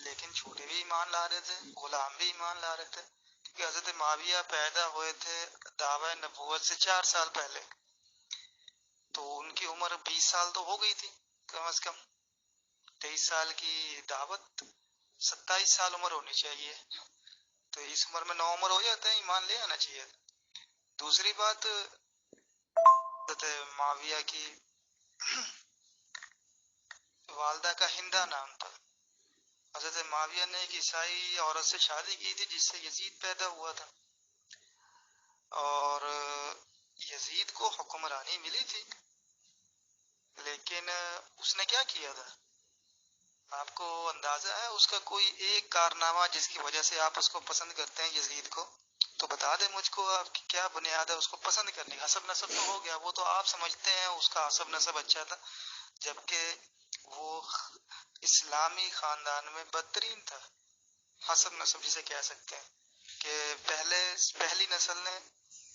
لیکن چھوٹے بھی ایمان لا رہے تھے، غلام بھی ایمان لا رہے تھے، کیونکہ حضرت معاویہ پیدا ہوئے تھے دعوی نبوت سے 4 سال پہلے، تو ان کی عمر 20 سال تو ہو گئی تھی کم از کم، 23 سال کی دعوت، 27 سال عمر ہونی چاہیے، تو اس عمر میں 9 عمر ہو جاتا ہے، ایمان لے آنا چاہیے۔ دوسری بات، حضرت معاویہ کی والدہ کا ہندا نام تھا، حضرت معاویہ نے ایک عیسائی عورت سے شادی کی تھی جس سے یزید پیدا ہوا تھا، اور یزید کو حکمرانی ملی تھی، لیکن اس نے کیا کیا تھا؟ آپ کو اندازہ ہے اس کا کوئی ایک کارنامہ جس کی وجہ سے آپ اس کو پسند کرتے ہیں یزید کو؟ تو بتا دیں مجھ کو، آپ کی کیا بنیاد ہے اس کو پسند کرنے کی؟ حسب نسب تو ہو گیا، وہ تو آپ سمجھتے ہیں اس کا حسب نسب اچھا تھا، جبکہ وہ اسلامی خاندان میں بدترین تھا۔ حسب نسب جسے کہہ سکتے ہیں کہ پہلی نسل نے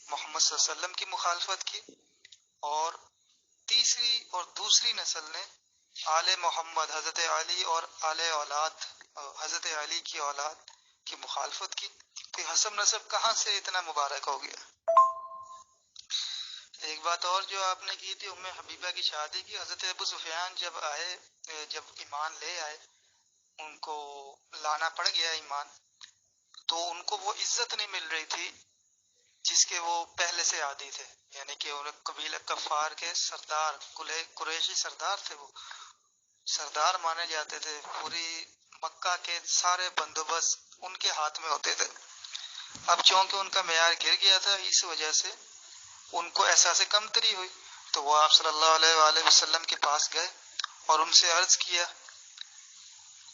محمد صلی اللہ علیہ وسلم کی مخالفت کی، اور تیسری اور دوسری نسل نے آل محمد حضرت علی اور آل اولاد حضرت علی کی اولاد کی مخالفت کی، کہ حسب نسب کہاں سے اتنا مبارک ہو گیا۔ ایک بات اور جو آپ نے کی تھی، ام حبیبہ کی شادی کی، حضرت ابو سفیان جب ایمان لے آئے، ان کو لانا پڑ گیا ایمان، تو ان کو وہ عزت نہیں مل رہی تھی جس کے وہ پہلے سے عادی تھے، یعنی کہ ان قبیلہ کفار کے سردار، قریشی سردار تھے، وہ سردار مانے جاتے تھے، پوری مکہ کے سارے بندوبست ان کے ہاتھ میں ہوتے تھے۔ اب چونکہ ان کا معیار گر گیا تھا، اس وجہ سے ان کو احساس کمتری ہوئی، تو وہ آپ صلی اللہ علیہ وآلہ وسلم کے پاس گئے اور ان سے عرض کیا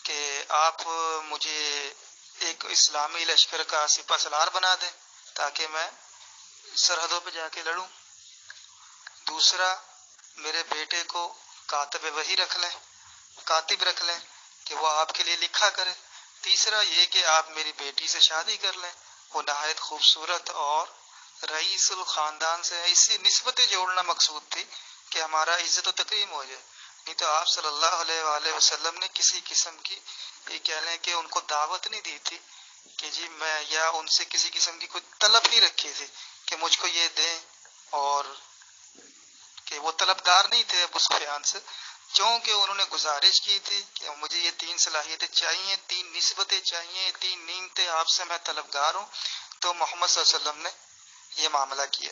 کہ آپ مجھے ایک اسلامی لشکر کا سپہ سالار بنا دیں تاکہ میں سرحدوں پہ جا کے لڑوں۔ دوسرا، میرے بیٹے کو کاتب رکھ لیں کہ وہ آپ کے لیے لکھا کرے۔ تیسرا یہ کہ آپ میری بیٹی سے شادی کر لیں، وہ نہایت خوبصورت اور رئیس الخاندان سے ہے۔ اسی نسبتیں جوڑنا مقصود تھی کہ ہمارا عزت و تکریم ہو جائے، نہیں تو آپ صلی اللہ علیہ وآلہ وسلم نے کسی قسم کی، یہ کہہ لیں کہ ان کو دعوت نہیں دی تھی کہ جی میں، یا ان سے کسی قسم کی کوئی طلب نہیں رکھی تھی کہ مجھ کو یہ دیں، اور کہ وہ طلبگار نہیں تھے ابو سفیان سے، کیونکہ انہوں نے گزارش کی تھی کہ مجھے یہ 3 صلاحیتیں چاہیے، 3 نسبتیں چاہیے، 3 نعمتیں آپ سے میں طلبگار ہوں، تو محمد صلی اللہ علیہ وسلم نے یہ معاملہ کیا۔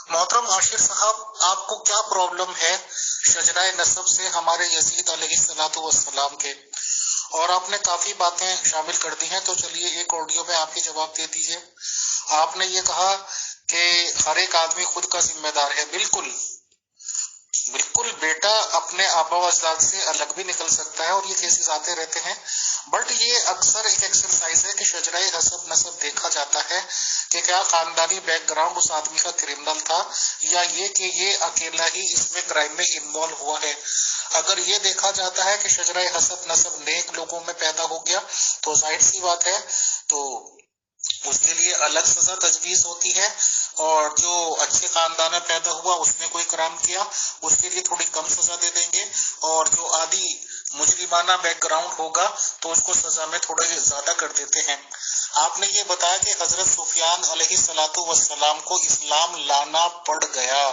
محترم عاشر صاحب، آپ کو کیا پرابلم ہے شجرہ نسب سے ہمارے یزید علیہ السلام کے؟ اور آپ نے کافی باتیں شامل کر دی ہیں، تو چلیے ایک آڈیو میں آپ کے جواب دے دیجیے۔ آپ نے یہ کہا کہ ہر ایک آدمی خود کا ذمہ دار ہے۔ بالکل بیٹا اپنے آبا و اجداد سے الگ بھی نکل سکتا ہے، اور یہ کیسز آتے رہتے ہیں، بٹ یہ اکثر ایک ایکسرسائز ہے کہ شجرہ حسب نسب دیکھا جاتا ہے کہ کیا خاندانی بیک گراؤنڈ اس آدمی کا کرمنل تھا، یا یہ کہ یہ اکیلا ہی اس میں کرائم میں انوالو ہوا ہے۔ اگر یہ دیکھا جاتا ہے کہ شجرہ حسب نسب نیک لوگوں میں پیدا ہو گیا تو ظاہر سی بات ہے تو اس کے لیے الگ سزا تجویز ہوتی ہے، اور جو اچھے خاندان میں پیدا ہوا اس نے کوئی کرام کیا اس کے لیے تھوڑی کم سزا دے دیں گے، اور جو عادی مجرمانہ بیک گراؤنڈ ہوگا تو اس کو سزا میں تھوڑا زیادہ کر دیتے ہیں۔ آپ نے یہ بتایا کہ حضرت سفیان علیہ السلام کو اسلام لانا پڑ گیا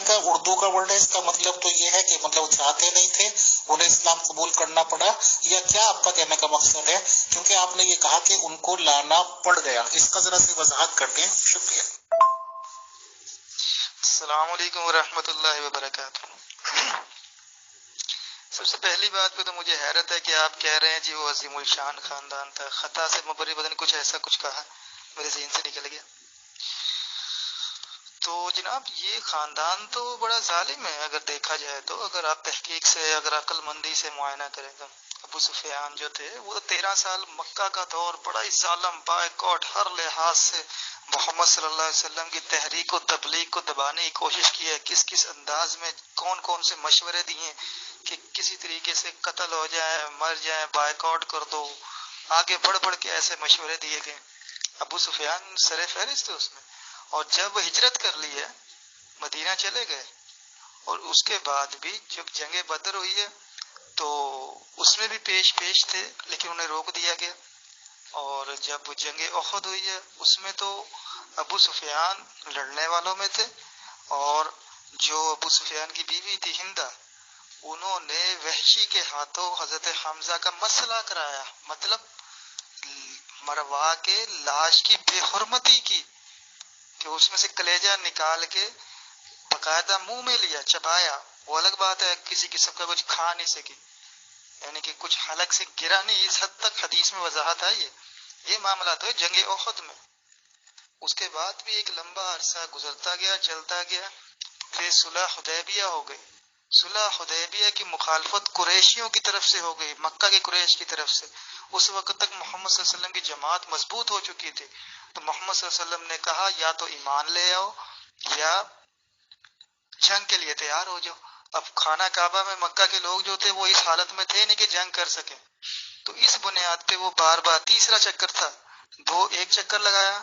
کا اردو کا ورڈ ہے، اس کا مطلب تو یہ ہے کہ مطلب چاہتے نہیں تھے، انہیں اسلام قبول کرنا پڑا، یا کیا آپ کا کہنے کا مقصد ہے؟ کیونکہ آپ نے یہ کہا کہ ان کو لانا پڑ گیا، اس کا ذرا سی وضاحت کر دیں، شکریہ۔ السلام علیکم ورحمۃ اللہ وبرکاتہ۔ سب سے پہلی بات پہ تو مجھے حیرت ہے کہ آپ کہہ رہے ہیں جی وہ عظیم الشان خاندان تھا، خطا سے مبری بدن کچھ ایسا کچھ کہا، میرے ذہن سے نکل گیا۔ تو جناب یہ خاندان تو بڑا ظالم ہے اگر دیکھا جائے تو، اگر آپ تحقیق سے، اگر عقل مندی سے معائنہ کریں تو ابو سفیان جو تھے وہ 13 سال مکہ کا دور بڑا ہی ظالم، بائیکاٹ ہر لحاظ سے محمد صلی اللہ علیہ وسلم کی تحریک و تبلیغ کو دبانے کی کوشش کی ہے، کس کس انداز میں کون سے مشورے دیے کہ کسی طریقے سے قتل ہو جائے، مر جائے، بائیکاٹ کر دو، آگے بڑھ کے ایسے مشورے دیے گئے۔ ابو سفیان سر فہرست تھے اس میں، اور جب ہجرت کر لی ہے مدینہ چلے گئے، اور اس کے بعد بھی جب جنگ بدر ہوئی ہے تو اس میں بھی پیش تھے لیکن انہیں روک دیا گیا. اور جب جنگ احد ہوئی ہے اس میں تو ابو سفیان لڑنے والوں میں تھے، اور جو ابو سفیان کی بیوی تھی ہندا، انہوں نے وحشی کے ہاتھوں حضرت حمزہ کا مسئلہ کرایا، مطلب مروا کے لاش کی بے حرمتی کی، کہ اس میں سے کلیجہ نکال کے باقاعدہ منہ میں لیا، چبایا. وہ الگ بات ہے کسی قسم کا کچھ کھا نہیں سکی، یعنی کہ کچھ حلق سے گرا نہیں، اس حد تک حدیث میں وضاحت ہے. یہ معاملات ہوئے جنگ احد میں. اس کے بعد بھی ایک لمبا عرصہ گزرتا گیا، چلتا گیا، پھر صلح حدیبیہ ہو گئی. صلح حدیبیہ کی مخالفت قریشیوں کی طرف سے ہو گئی، مکہ کے قریش کی طرف سے. اس وقت تک محمد صلی اللہ علیہ وسلم کی جماعت مضبوط ہو چکی تھی، تو محمد صلی اللہ علیہ وسلم نے کہا یا تو ایمان لے آؤ یا جنگ کے لیے تیار ہو جاؤ. اب خانہ کعبہ میں مکہ کے لوگ جو تھے وہ اس حالت میں تھے نہیں کہ جنگ کر سکیں، تو اس بنیاد پہ وہ بار بار، تیسرا چکر تھا، ایک چکر لگایا،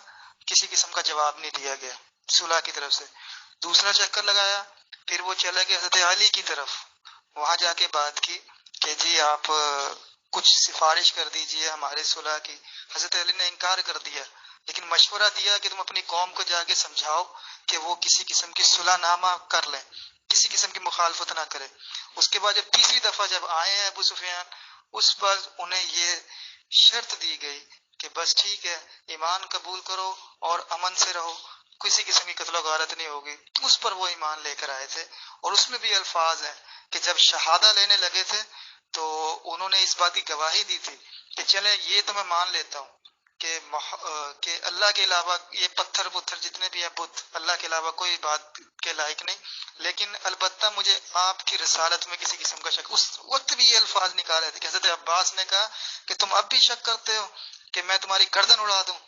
کسی قسم کا جواب نہیں دیا گیا صلح کی طرف سے. دوسرا چکر لگایا، پھر وہ چلے گئے حضرت علی کی طرف، وہاں جا کے بات کی کہ جی آپ کچھ سفارش کر دیجئے ہمارے صلح کی. حضرت علی نے انکار کر دیا، لیکن مشورہ دیا کہ تم اپنی قوم کو جا کے سمجھاؤ کہ وہ کسی قسم کی صلح نامہ کر لیں، کسی قسم کی مخالفت نہ کرے. اس کے بعد جب تیسری دفعہ جب آئے ہیں ابو سفیان، اس پر انہیں یہ شرط دی گئی کہ بس ٹھیک ہے، ایمان قبول کرو اور امن سے رہو، کسی قسم کی قتل و غارت نہیں ہوگی. اس پر وہ ایمان لے کر آئے تھے. اور اس میں بھی الفاظ ہیں کہ جب شہادہ لینے لگے تھے تو انہوں نے اس بات کی گواہی دی تھی کہ چلے یہ تو میں مان لیتا ہوں کہ اللہ کے علاوہ یہ پتھر جتنے بھی ہیں بت، اللہ کے علاوہ کوئی بات کے لائق نہیں، لیکن البتہ مجھے آپ کی رسالت میں کسی قسم کا شک. اس وقت بھی یہ الفاظ نکالے تھے کہ حضرت عباس نے کہا کہ تم اب بھی شک کرتے ہو کہ میں تمہاری گردن اڑا دوں.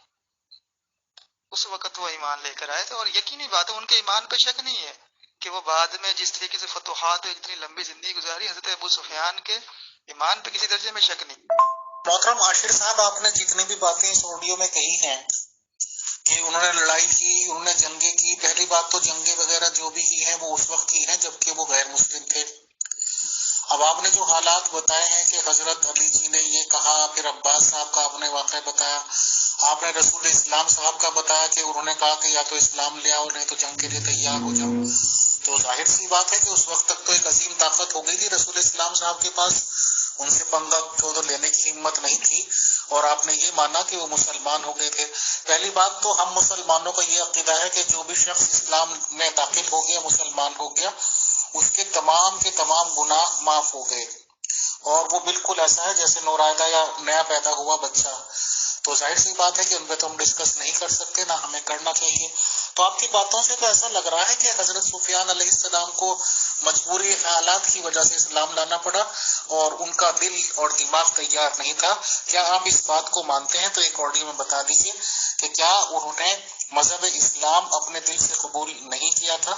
اس وقت وہ ایمان لے کر آئے تھے. اور یقینی بات ہے ان کے ایمان پہ شک نہیں ہے کہ وہ بعد میں جس طریقے سے فتوحات اتنی لمبی زندگی گزاری، حضرت ابو سفیان کے ایمان پہ کسی درجے میں شک نہیں. محترم عاشر صاحب، آپ نے جتنی بھی باتیں اس آڈیو میں کہی ہیں کہ انہوں نے لڑائی کی، انہوں نے جنگیں کی، پہلی بات تو جنگیں وغیرہ جو بھی کی ہیں وہ اس وقت کی ہیں جبکہ وہ غیر مسلم تھے. اب آپ نے جو حالات بتائے ہیں کہ حضرت علی جی نے یہ کہا، پھر عباس صاحب کا آپ نے واقعہ بتایا، آپ نے رسول اسلام صاحب کا بتایا کہ انہوں نے کہا کہ یا تو اسلام لے آؤ نہیں تو جنگ کے لیے تیار ہو جاؤ. تو ظاہر سی بات ہے کہ اس وقت تک تو ایک عظیم طاقت ہو گئی تھی رسول اسلام صاحب کے پاس، ان سے پنگا تو لینے کی ہمت نہیں تھی، اور آپ نے یہ مانا کہ وہ مسلمان ہو گئے تھے. پہلی بات تو ہم مسلمانوں کا یہ عقیدہ ہے کہ جو بھی شخص اسلام میں داخل ہو گیا، مسلمان ہو گیا، اس کے تمام گناہ معاف ہو گئے، اور وہ بالکل ایسا ہے جیسے نورائیدہ یا نیا پیدا ہوا بچہ. تو ظاہر سی بات ہے کہ ان پہ تو ہم ڈسکس نہیں کر سکتے، نہ ہمیں کرنا چاہیے. تو آپ کی باتوں سے تو ایسا لگ رہا ہے کہ حضرت سفیان علیہ السلام کو مجبوری حالات کی وجہ سے اسلام لانا پڑا اور ان کا دل اور دماغ تیار نہیں تھا. کیا آپ اس بات کو مانتے ہیں؟ تو ایک آڈیو میں بتا دیجیے کہ کیا انہوں نے مذہب اسلام اپنے دل سے قبول نہیں کیا تھا؟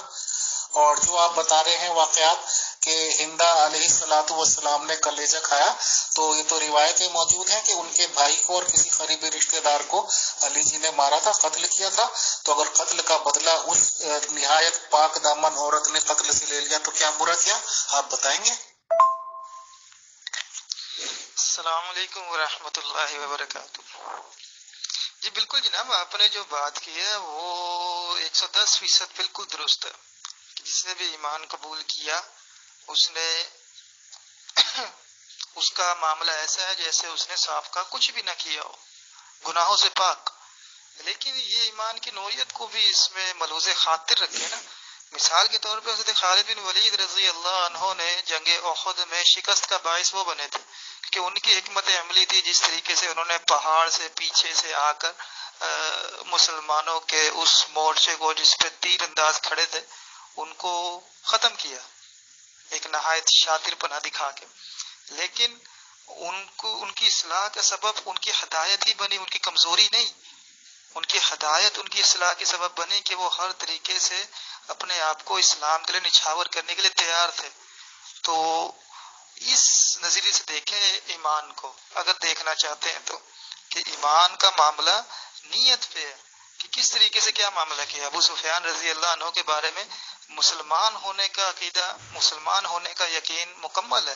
اور جو آپ بتا رہے ہیں واقعات کہ ہندا علیہ الصلوۃ والسلام نے کلیجہ کھایا، تو یہ تو روایتیں موجود ہیں کہ ان کے بھائی کو اور کسی قریبی رشتہ دار کو علی جی نے مارا تھا، قتل کیا تھا. تو اگر قتل کا بدلہ اس نہایت پاک دامن عورت نے قتل سے لے لیا تو کیا برا کیا؟ آپ بتائیں گے. السلام علیکم ورحمۃ اللہ وبرکاتہ. جی بالکل جناب، آپ نے جو بات کی ہے وہ 110% بالکل درست ہے. جس نے بھی ایمان قبول کیا اس نے اس کا معاملہ ایسا ہے جیسے اس نے صاف کا کچھ بھی نہ کیا ہو، گناہوں سے پاک. لیکن یہ ایمان کی نوعیت کو بھی اس میں ملحوظ خاطر رکھے نا. مثال کے طور پہ حضرت خالد بن ولید رضی اللہ عنہ نے جنگ احد میں شکست کا باعث وہ بنے تھے کہ ان کی حکمت عملی تھی، جس طریقے سے انہوں نے پہاڑ سے پیچھے سے آ کر مسلمانوں کے اس مورچے کو جس پہ تیر انداز کھڑے تھے ان کو ختم کیا، ایک نہایت شاطر پنا دکھا کے. لیکن ان کی اصلاح کا سبب ان کی ہدایت ہی بنی، ان کی کمزوری نہیں. ان کی ہدایت ان کی اصلاح کے سبب بنی کہ وہ ہر طریقے سے اپنے آپ کو اسلام کے لیے نچھاور کرنے کے لیے تیار تھے. تو اس نظریے سے دیکھیں ایمان کو، اگر دیکھنا چاہتے ہیں تو، کہ ایمان کا معاملہ نیت پہ ہے کہ کس طریقے سے کیا معاملہ کیا. ابو سفیان رضی اللہ عنہ کے بارے میں مسلمان ہونے کا عقیدہ، مسلمان ہونے کا یقین مکمل ہے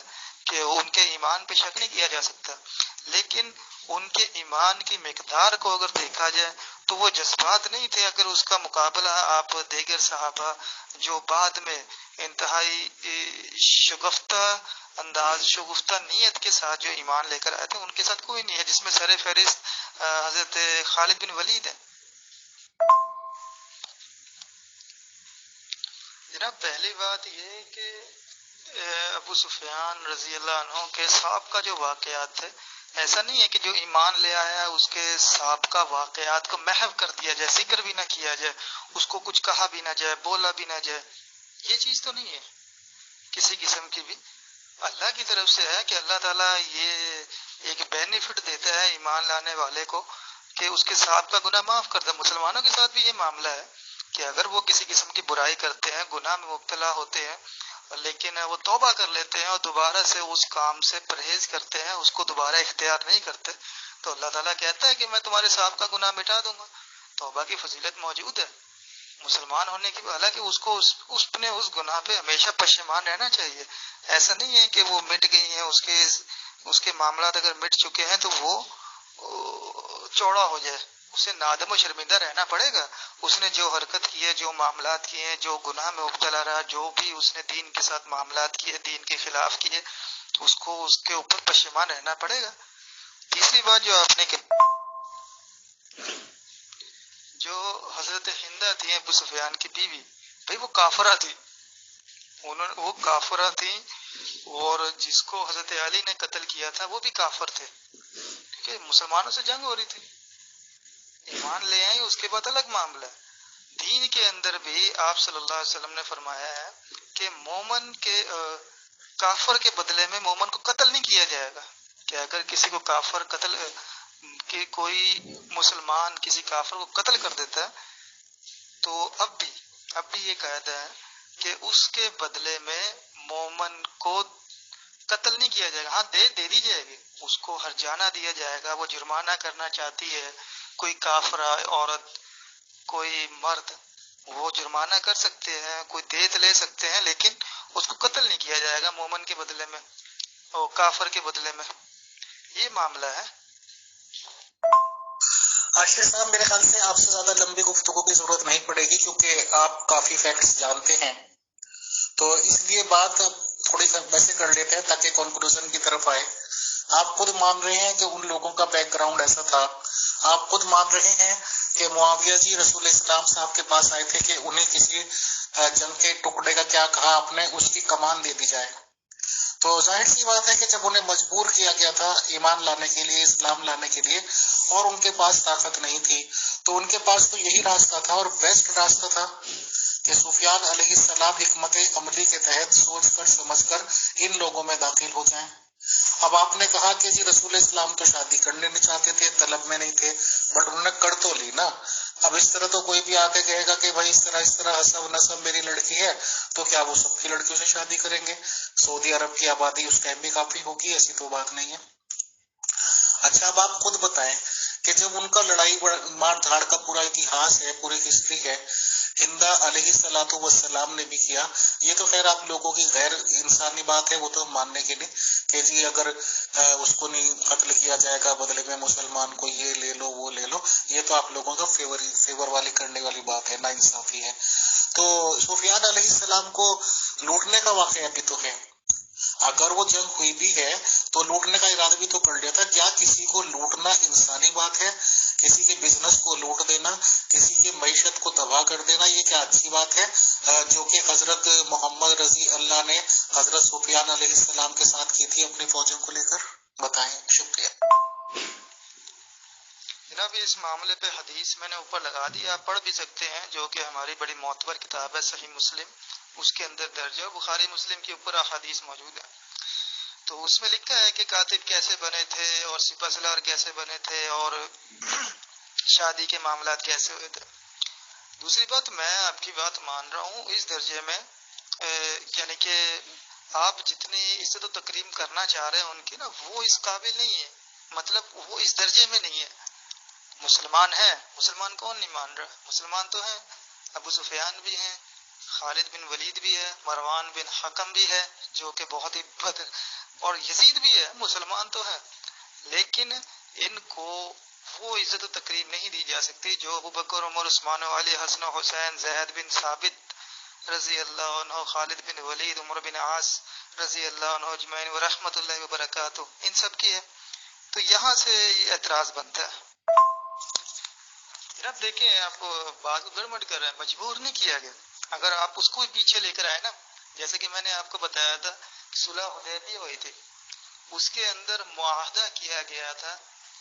کہ ان کے ایمان پہ شک نہیں کیا جا سکتا، لیکن ان کے ایمان کی مقدار کو اگر دیکھا جائے تو وہ جذبات نہیں تھے اگر اس کا مقابلہ آپ دیگر صحابہ جو بعد میں انتہائی شگفتہ نیت کے ساتھ جو ایمان لے کر آئے تھے، ان کے ساتھ کوئی نہیں ہے، جس میں سر فہرست حضرت خالد بن ولید ہے۔ جناب پہلی بات یہ ہے کہ ابو سفیان رضی اللہ عنہ کے سابقہ جو واقعات تھے، ایسا نہیں ہے کہ جو ایمان لے آیا اس کے سابقہ واقعات کو محو کر دیا جائے، ذکر بھی نہ کیا جائے، اس کو کچھ کہا بھی نہ جائے، بولا بھی نہ جائے، یہ چیز تو نہیں ہے کسی قسم کی بھی۔ اللہ کی طرف سے ہے کہ اللہ تعالیٰ یہ ایک بینیفٹ دیتا ہے ایمان لانے والے کو کہ اس کے سابقہ گناہ معاف کر دے۔ مسلمانوں کے ساتھ بھی یہ معاملہ ہے کہ اگر وہ کسی قسم کی برائی کرتے ہیں، گناہ میں مبتلا ہوتے ہیں، لیکن وہ توبہ کر لیتے ہیں اور دوبارہ سے اس کام سے پرہیز کرتے ہیں، اس کو دوبارہ اختیار نہیں کرتے، تو اللہ تعالیٰ کہتا ہے کہ میں تمہارے سابقہ گناہ مٹا دوں گا۔ توبہ کی فضیلت موجود ہے مسلمان ہونے کی، حالانکہ اس کو اس نے اس گناہ پہ ہمیشہ پشیمان رہنا چاہیے۔ ایسا نہیں ہے کہ وہ مٹ گئی ہیں، اس کے معاملات اگر مٹ چکے ہیں تو وہ چوڑا ہو جائے، اسے نادم و شرمندہ رہنا پڑے گا۔ اس نے جو حرکت کی ہے، جو معاملات کیے ہیں، جو گناہ میں مبتلا رہا، جو بھی اس نے دین کے ساتھ معاملات کیے، دین کے خلاف کیے، اس کو اس کے اوپر پشیمان رہنا پڑے گا۔ تیسری بات جو آپ نے جو حضرت ہندہ تھی ابو سفیان کی بیوی، بھائی وہ کافرہ تھی، وہ کافرہ تھی، اور جس کو حضرت علی نے قتل کیا تھا وہ بھی کافر تھے، کیونکہ مسلمانوں سے جنگ ہو رہی تھی۔ ایمان لے آئیں اس کے بعد الگ معاملہ ہے۔ دین کے اندر بھی آپ صلی اللہ علیہ وسلم نے فرمایا ہے کہ مومن کے کافر کے بدلے میں مومن کو قتل نہیں کیا جائے گا، کہ اگر کسی کو کافر قتل کہ کوئی مسلمان کسی کافر کو قتل کر دیتا ہے تو اب بھی یہ قاعدہ ہے کہ اس کے بدلے میں مومن کو قتل نہیں کیا جائے گا، ہاں دے دی جائے گی، اس کو ہرجانہ دیا جائے گا، وہ جرمانہ کرنا چاہتی ہے، کوئی کافرہ عورت کوئی مرد وہ جرمانہ کر سکتے ہیں، کوئی دیت لے سکتے ہیں، لیکن اس کو قتل نہیں کیا جائے گا مومن کے بدلے میں اور کافر کے بدلے میں، یہ معاملہ ہے۔ عاشر صاحب میرے خیال سے آپ سے زیادہ لمبی گفتگو کی ضرورت نہیں پڑے گی کیونکہ آپ کافی فیکٹس جانتے ہیں، تو اس لیے بات تھوڑی ویسے کر لیتے ہیں تاکہ کنکلوژن کی طرف آئے۔ آپ خود مان رہے ہیں کہ ان لوگوں کا بیک گراؤنڈ ایسا تھا، آپ خود مان رہے ہیں کہ معاویہ جی رسول اسلام صاحب کے پاس آئے تھے کہ انہیں کسی جنگ کے ٹکڑے کا کیا کہا آپ نے، اس کی کمان دے دی جائے، تو ظاہر سی بات ہے کہ جب انہیں مجبور کیا گیا تھا ایمان لانے کے لیے، اسلام لانے کے لیے، اور ان کے پاس طاقت نہیں تھی، تو ان کے پاس تو یہی راستہ تھا اور بیسٹ راستہ تھا کہ سفیان علیہ السلام حکمت عملی کے تحت سوچ کر سمجھ کر ان لوگوں میں داخل ہو جائیں۔ اب آپ نے کہا کہ جی رسول اسلام تو شادی کرنے نہیں چاہتے تھے، طلب میں نہیں تھے، بٹ انہوں نے کر تو لی نا۔ اب اس طرح تو کوئی بھی آتے کہے گا کہ بھائی اس طرح حسب نسب میری لڑکی ہے، تو کیا وہ سب کی لڑکیوں سے شادی کریں گے؟ سعودی عرب کی آبادی اس ٹائم بھی کافی ہوگی، ایسی تو بات نہیں ہے۔ اچھا اب آپ خود بتائیں کہ جب ان کا لڑائی مار دھاڑ کا پورا اتہاس ہے، پوری ہسٹری ہے، ہندہ علیہ الصلوۃ والسلام نے بھی کیا، یہ تو خیر آپ لوگوں کی غیر انسانی بات ہے، وہ تو ماننے کے لیے کہ جی اگر اس کو نہیں قتل کیا جائے گا بدلے میں مسلمان کو یہ لے لو وہ لے لو، یہ تو آپ لوگوں کا فیور والی کرنے والی بات ہے، نا انصافی ہے۔ تو سفیان علیہ السلام کو لوٹنے کا واقعہ بھی تو ہے، اگر وہ جنگ ہوئی بھی ہے تو لوٹنے کا ارادہ بھی تو کر لیا تھا۔ کیا کسی کو لوٹنا انسانی بات ہے؟ کسی کے بزنس کو لوٹ دینا، کسی کی معیشت کو تباہ کر دینا، یہ کیا اچھی بات ہے؟ جو کہ حضرت محمد رضی اللہ نے حضرت سفیان علیہ السلام کے ساتھ کی تھی اپنی فوجوں کو لے کر، بتائیں۔ شکریہ جناب اس معاملے پہ حدیث میں نے اوپر لگا دی، آپ پڑھ بھی سکتے ہیں، جو کہ ہماری بڑی معتبر کتاب ہے صحیح مسلم، اس کے اندر درج ہے، بخاری مسلم کے اوپر احادیث موجود ہے۔ تو اس میں لکھا ہے کہ کاتب کیسے بنے تھے اور سپہ سالار کیسے بنے تھے اور شادی کے معاملات کیسے ہوئے تھے۔ دوسری بات، میں آپ کی بات مان رہا ہوں اس درجے میں، یعنی کہ آپ جتنی عزت و تکریم کرنا چاہ رہے ہیں ان کی نا، وہ اس قابل نہیں ہے، مطلب وہ اس درجے میں نہیں ہے۔ مسلمان ہے، مسلمان کون نہیں مان رہا؟ مسلمان تو ہیں، ابو سفیان بھی ہیں، خالد بن ولید بھی ہے، مروان بن حکم بھی ہے جو کہ بہت ہی اور یزید بھی ہے، مسلمان تو ہے، لیکن ان کو وہ عزت و تقریب نہیں دی جا سکتی جو ابو بکر، عمر، عثمان و علی، حسن و حسین، زید بن ثابت رضی اللہ عنہ، خالد بن ولید، عمر بن عاص رضی اللہ عنہ اجمعین و رحمۃ اللہ وبرکاتہ، ان سب کی ہے۔ تو یہاں سے یہ اعتراض بنتا ہے۔ جناب دیکھیں، آپ بات کو گڑبڑ کر رہے ہیں، مجبور نہیں کیا گیا۔ اگر آپ اس کو بھی پیچھے لے کر آئے نا، جیسے کہ میں نے آپ کو بتایا تھا صلح حدیبیہ ہوئی تھی، اس کے اندر معاہدہ کیا گیا تھا،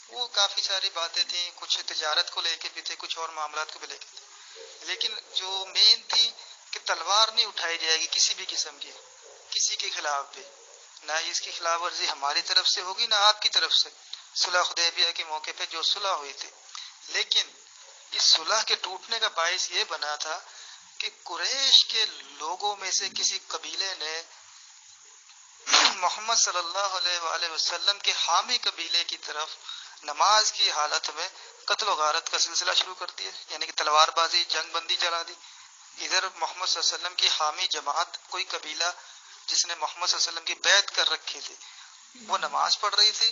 وہ کافی ساری باتیں تھیں، کچھ تجارت کو لے کے بھی تھے، کچھ اور معاملات کو بھی لے کے تھے، لیکن جو مین تھی کہ تلوار نہیں اٹھائی جائے گی کسی بھی قسم کی، کسی کے خلاف بھی، نہ اس کی خلاف ورزی ہماری طرف سے ہوگی نہ آپ کی طرف سے، صلح حدیبیہ کے موقع پہ جو صلح ہوئی تھی۔ لیکن اس صلح کے ٹوٹنے کا باعث یہ بنا تھا کہ قریش کے لوگوں میں سے کسی قبیلے نے محمد صلی اللہ علیہ وآلہ وسلم کے حامی قبیلے کی طرف نماز کی حالت میں قتل و غارت کا سلسلہ شروع کر دیا، یعنی کہ تلوار بازی، جنگ بندی چلا دی۔ ادھر محمد صلی اللہ علیہ وسلم کی حامی جماعت، کوئی قبیلہ جس نے محمد صلی اللہ علیہ وسلم کی بیعت کر رکھی تھی، وہ نماز پڑھ رہی تھی،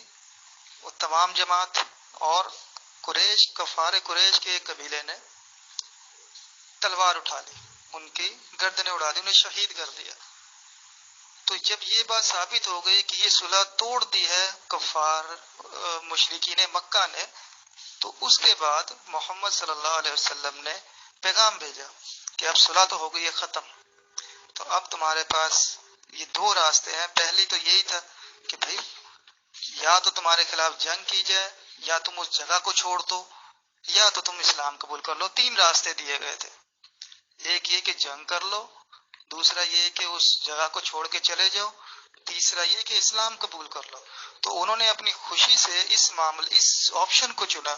وہ تمام جماعت، اور قریش، کفار قریش کے قبیلے نے تلوار اٹھا لی، ان کی گردنیں اڑا دی، انہیں شہید کر دیا۔ تو جب یہ بات ثابت ہو گئی کہ یہ صلح توڑ دی ہے کفار مشرکین مکہ نے، تو اس کے بعد محمد صلی اللہ علیہ وسلم نے پیغام بھیجا کہ اب صلح تو ہو گئی ہے ختم، تو اب تمہارے پاس یہ دو راستے ہیں۔ پہلی تو یہی تھا کہ بھائی یا تو تمہارے خلاف جنگ کی جائے، یا تم اس جگہ کو چھوڑ دو، یا تو تم اسلام قبول کر لو۔ تین راستے دیے گئے تھے، ایک یہ کہ جنگ کر لو، دوسرا یہ کہ اس جگہ کو چھوڑ کے چلے جاؤ، تیسرا یہ کہ اسلام قبول کر لو۔ تو انہوں نے اپنی خوشی سے اس آپشن کو چنا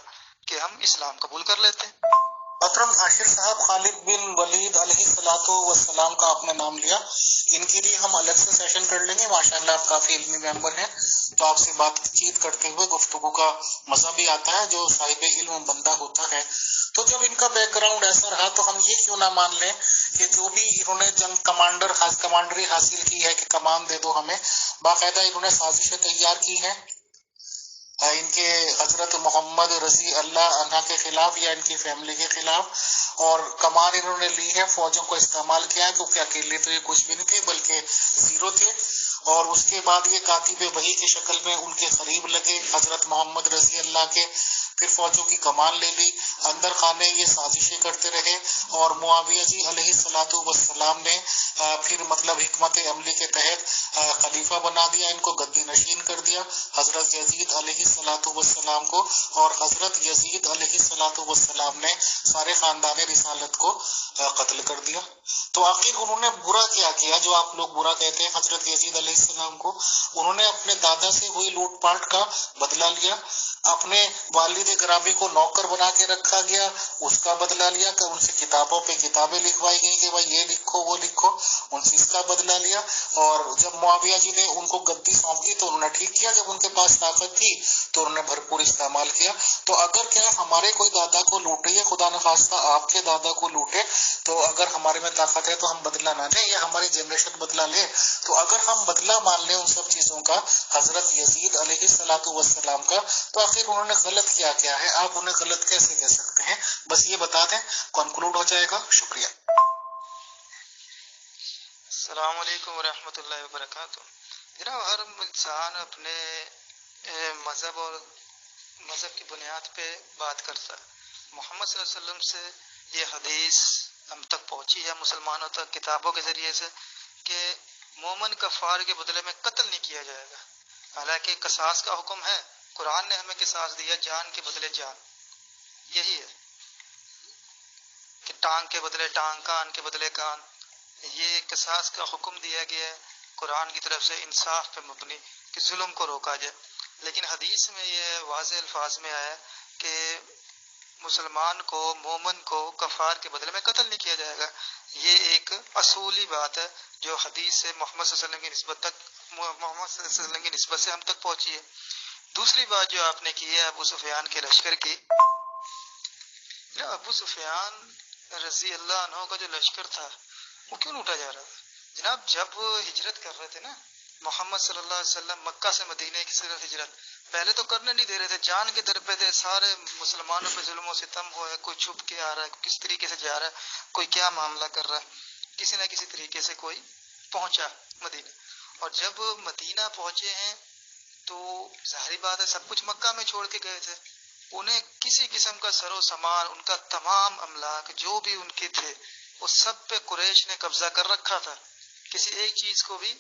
کہ ہم اسلام قبول کر لیتے ہیں۔ محترم عاشر صاحب، خالد بن ولید علیہ الصلوۃ والسلام کا آپ نے نام لیا، ان کے لیے ہم الگ سے سیشن کر لیں گے۔ ماشاءاللہ آپ کافی علمی ممبر ہیں، تو آپ سے بات چیت کرتے ہوئے گفتگو کا مزہ بھی آتا ہے جو صاحب علم بندہ ہوتا ہے۔ تو جب ان کا بیک گراؤنڈ ایسا رہا تو ہم یہ کیوں نہ مان لیں کہ جو بھی انہوں نے جنگ کمانڈری حاصل کی ہے کہ کمان دے دو ہمیں، باقاعدہ انہوں نے سازشیں تیار کی ہیں ان کے حضرت محمد رضی اللہ عنہ کے خلاف یا ان کی فیملی کے خلاف، اور کمان انہوں نے لی ہے، فوجوں کو استعمال کیا ہے، کیونکہ اکیلے تو یہ کچھ بھی نہیں تھے بلکہ زیرو تھے۔ اور اس کے بعد یہ کاتب وحی کی شکل میں ان کے قریب لگے حضرت محمد رضی اللہ کے، پھر فوجوں کی کمان لے لی، اندر خانے یہ سازشیں کرتے رہے، اور معاویہ جی علیہ الصلوۃ والسلام نے پھر مطلب حکمت عملی کے تحت خلیفہ بنا دیا، ان کو گدی نشین کر دیا، حضرت یزید علیہ الصلوۃ والسلام کو، اور حضرت یزید علیہ الصلوۃ والسلام نے سارے خاندان رسالت کو قتل کر دیا۔ تو آخر انہوں نے برا کیا کیا جو آپ لوگ برا کہتے ہیں حضرت یزید علیہ السلام کو؟ انہوں نے اپنے دادا سے ہوئی لوٹ پاٹ کا بدلہ لیا، اپنے والد گرامی کو نوکر بنا کے رکھا گیا، اس کا بدلہ لیا، کہ ان سے کتابوں پہ کتابیں لکھوائی گئی کہ بھائی یہ لکھو وہ لکھو، ان چیز کا بدلہ لیا۔ اور جب معاویہ جی نے ان کو گدی سونپ دی تو انہوں نے ٹھیک کیا، جب ان کے پاس طاقت تھی تو انہوں نے بھرپور استعمال کیا۔ تو اگر کیا ہمارے کوئی دادا کو لوٹے یا خدا نخواستہ آپ کے دادا کو لوٹے، تو اگر ہمارے میں طاقت ہے تو ہم بدلہ نہ لیں یا ہماری جنریشن بدلہ لے؟ تو اگر ہم بدلہ مان لیں ان سب چیزوں کا، حضرت یزید علیہ الصلوۃ والسلام کا، تو آخر انہوں نے غلط کیا ہے؟ آپ انہیں غلط کیسے کہہ سکتے ہیں؟ بس یہ بتا دیں، کنکلوڈ ہو جائے گا۔ شکریہ۔ السلام علیکم ورحمۃ اللہ وبرکاتہ۔ جناب ہر انسان اپنے مذہب اور مذہب کی بنیاد پہ بات کرتا ہے۔ محمد صلی اللہ علیہ وسلم سے یہ حدیث ہم تک پہنچی ہے مسلمانوں تک کتابوں کے ذریعے سے کہ مومن کفار کے بدلے میں قتل نہیں کیا جائے گا، حالانکہ قصاص کا حکم ہے، قرآن نے ہمیں قصاص دیا، جان کے بدلے جان، یہی ہے کہ ٹانگ کے بدلے ٹانگ، کان کے بدلے کان، یہ قصاص کا حکم دیا گیا ہے قرآن کی طرف سے، انصاف پہ مبنی کہ ظلم کو روکا جائے۔ لیکن حدیث میں یہ واضح الفاظ میں آیا کہ مسلمان کو، مومن کو کفار کے بدلے میں قتل نہیں کیا جائے گا۔ یہ ایک اصولی بات ہے جو حدیث سے محمد صلی اللہ علیہ وسلم کی نسبت تک، محمد صلی اللہ علیہ وسلم کی نسبت سے ہم تک پہنچی ہے۔ دوسری بات جو آپ نے کی ہے ابو سفیان کے لشکر کی، ابو سفیان رضی اللہ عنہ کا جو لشکر تھا وہ کیوں لوٹا جا رہا تھا؟ جناب جب ہجرت کر رہے تھے نا محمد صلی اللہ علیہ وسلم مکہ سے مدینے کی صرف ہجرت پہلے تو کرنے نہیں دے رہے تھے، جان کے در پہ تھے، سارے مسلمانوں پہ ظلم و ستم ہوا ہے، کوئی چھپ کے آ رہا ہے، کس طریقے سے جا رہا ہے، کوئی کیا معاملہ کر رہا ہے، کسی نہ کسی طریقے سے کوئی پہنچا مدینہ. اور جب مدینہ پہنچے ہیں تو ظاہری بات ہے سب کچھ مکہ میں چھوڑ کے گئے تھے، انہیں کسی قسم کا سر و سامان، ان کا تمام املاک جو بھی ان کے تھے وہ سب پہ قریش نے قبضہ کر رکھا تھا. کسی ایک چیز کو بھی